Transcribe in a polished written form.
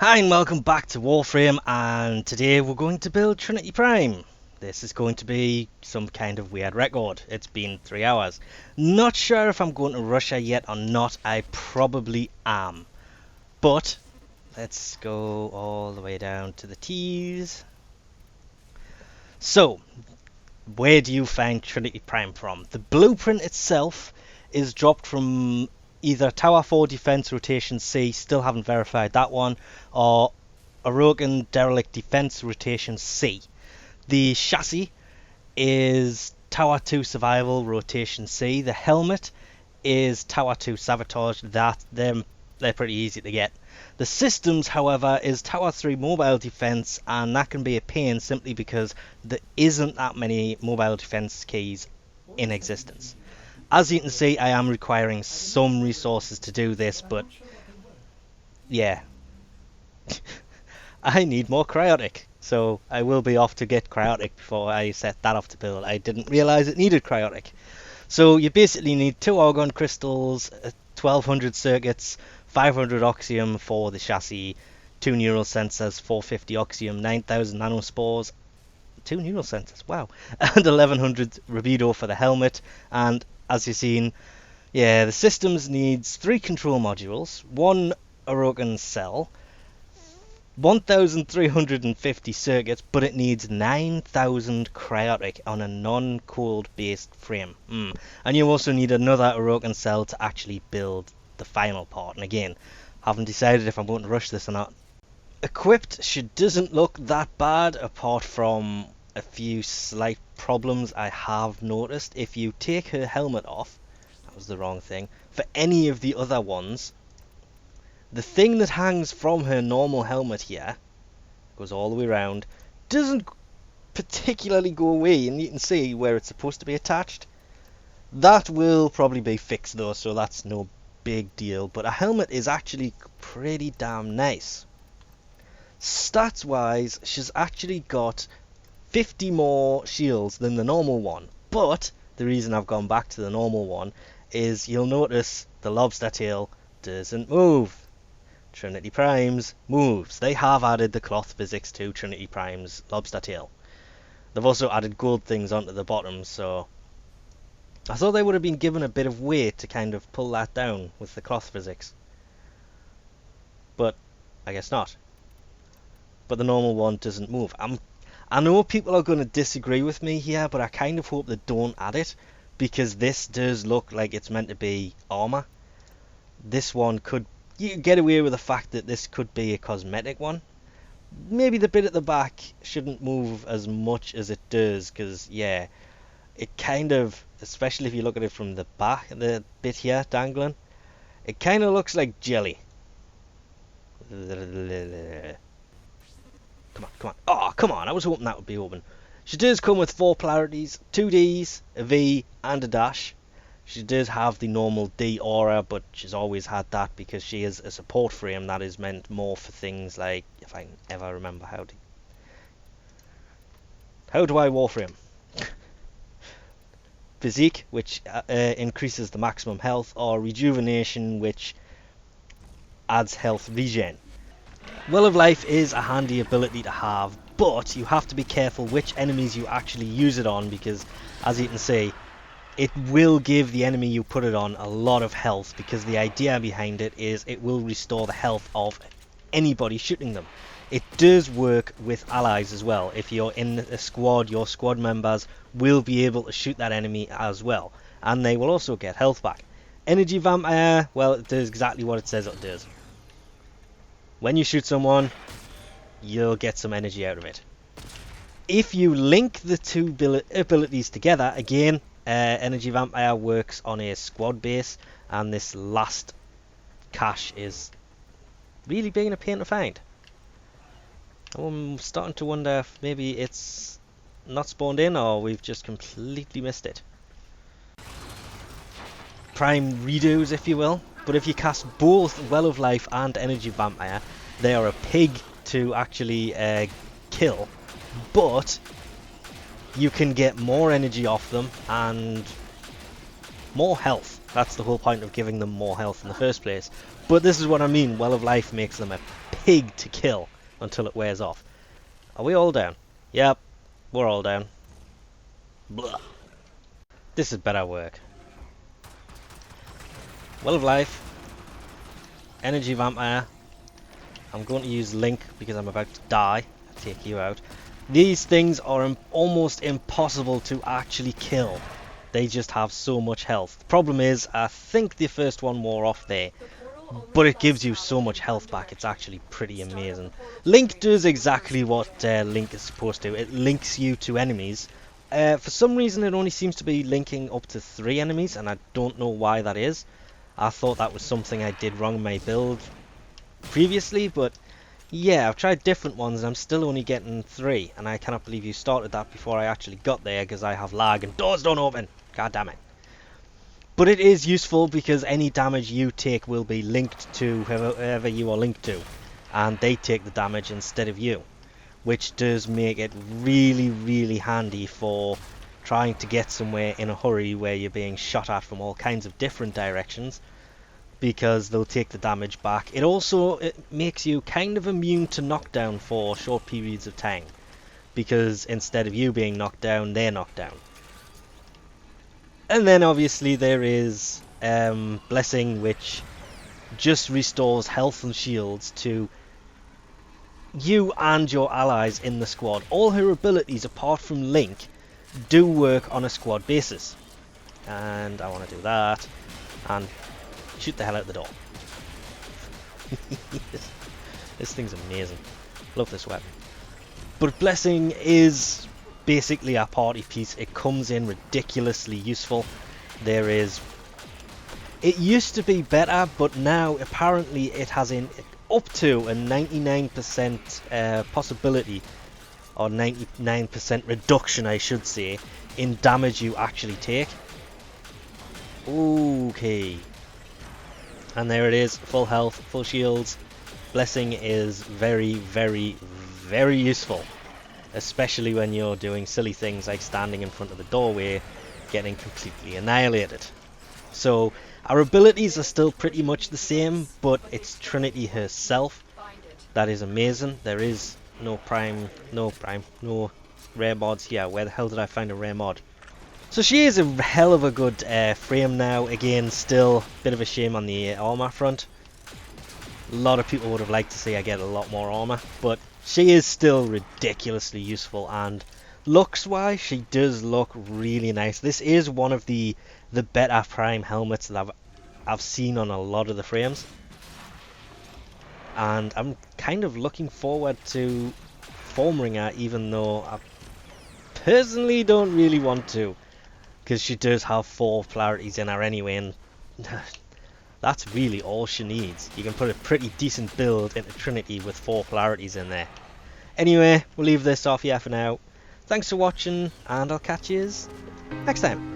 Hi and welcome back to Warframe, and today we're going to build Trinity Prime. This is going to be some kind of weird record. It's been 3 hours. Not sure if I'm going to rush her yet or not. I probably am. But let's go all the way down to the T's. So, where do you find Trinity Prime from? The blueprint itself is dropped from either Tower 4 Defense Rotation C, still haven't verified that one, or Orokin Derelict Defense Rotation C. The chassis is Tower 2 Survival Rotation C. The helmet is Tower 2 Sabotage. They're pretty easy to get. The systems, however, is Tower 3 Mobile Defense, and that can be a pain simply because there isn't that many mobile defense keys in existence. As you can see, I am requiring some resources to do this, but yeah, I need more cryotic, so I will be off to get cryotic before I set that off to build. I didn't realise it needed cryotic. So you basically need 2 argon crystals, 1200 circuits, 500 oxium for the chassis, 2 neural sensors, 450 oxium, 9000 nanospores, 2 neural sensors, wow, and 1100 rubido for the helmet. And as you've seen, yeah, the systems needs 3 control modules, 1 Orokin cell, 1350 circuits, but it needs 9000 cryotic on a non-cold based frame. And you also need another Orokin cell to actually build the final part. And again, haven't decided if I'm going to rush this or not. Equipped, she doesn't look that bad apart from a few slight problems I have noticed. If you take her helmet off, that was the wrong thing, for any of the other ones, the thing that hangs from her normal helmet here, goes all the way around, doesn't particularly go away, and you can see where it's supposed to be attached. That will probably be fixed though, so that's no big deal, but a helmet is actually pretty damn nice. Stats wise, she's actually got 50 more shields than the normal one, but the reason I've gone back to the normal one is you'll notice the lobster tail doesn't move. Trinity Prime's moves. They have added the cloth physics to Trinity Prime's lobster tail. They've also added gold things onto the bottom, so I thought they would have been given a bit of weight to kind of pull that down with the cloth physics, but I guess not. But the normal one doesn't move. I know people are going to disagree with me here, but I kind of hope they don't add it, because this does look like it's meant to be armor. This one could, you can get away with the fact that this could be a cosmetic one. Maybe the bit at the back shouldn't move as much as it does, because yeah, it kind of, especially if you look at it from the back, the bit here dangling, it kind of looks like jelly. Come on, come on. Oh, come on. I was hoping that would be open. She does come with 4 polarities, 2 Ds, a V, and a dash. She does have the normal D aura, but she's always had that because she is a support frame that is meant more for things like, if I can ever remember how do I Warframe? Physique, which increases the maximum health, or rejuvenation, which adds health regen. Well of Life is a handy ability to have, but you have to be careful which enemies you actually use it on, because as you can see, it will give the enemy you put it on a lot of health, because the idea behind it is it will restore the health of anybody shooting them. It does work with allies as well. If you're in a squad, your squad members will be able to shoot that enemy as well, and they will also get health back. Energy Vampire, well, it does exactly what it says it does. When you shoot someone, you'll get some energy out of it. If you link the two abilities together, again, Energy Vampire works on a squad base, and this last cache is really being a pain to find. I'm starting to wonder if maybe it's not spawned in, or we've just completely missed it. Prime redos, if you will. But if you cast both Well of Life and Energy Vampire, they are a pig to actually kill, but you can get more energy off them, and more health. That's the whole point of giving them more health in the first place. But this is what I mean, Well of Life makes them a pig to kill until it wears off. Are we all down? Yep, we're all down. Blah. This is better work. Well of Life, Energy Vampire. I'm going to use Link because I'm about to die. I'll take you out. These things are almost impossible to actually kill. They just have so much health. The problem is, I think the first one wore off there, but it gives you so much health back. It's actually pretty amazing. Link does exactly what Link is supposed to. It links you to enemies. For some reason, it only seems to be linking up to 3 enemies, and I don't know why that is. I thought that was something I did wrong in my build previously, but yeah, I've tried different ones and I'm still only getting 3, and I cannot believe you started that before I actually got there because I have lag and doors don't open. God damn it. But it is useful because any damage you take will be linked to whoever you are linked to, and they take the damage instead of you, which does make it really, really handy for trying to get somewhere in a hurry where you're being shot at from all kinds of different directions, because they'll take the damage back. It makes you kind of immune to knockdown for short periods of time, because instead of you being knocked down, they're knocked down. And then obviously there is Blessing, which just restores health and shields to you and your allies in the squad. All her abilities, apart from Link, do work on a squad basis. And I want to do that and shoot the hell out the door. This thing's amazing. Love this weapon. But Blessing is basically a party piece. It comes in ridiculously useful. It used to be better, but now apparently it has up to a 99% possibility, or 99% reduction I should say, in damage you actually take. Okay. And there it is, full health, full shields. Blessing is very, very, very useful, especially when you're doing silly things like standing in front of the doorway, getting completely annihilated. So our abilities are still pretty much the same, but it's Trinity herself that is amazing. There is no rare mods here. Where the hell did I find a rare mod? So she is a hell of a good frame now. Again, still a bit of a shame on the armor front. A lot of people would have liked to see I get a lot more armor, but she is still ridiculously useful, and looks wise she does look really nice. This is one of the better Prime helmets that I've seen on a lot of the frames, and I'm kind of looking forward to forming her, even though I personally don't really want to, because she does have 4 polarities in her anyway, and that's really all she needs. You can put a pretty decent build into Trinity with 4 polarities in there. Anyway, we'll leave this off here for now. Thanks for watching, and I'll catch you next time.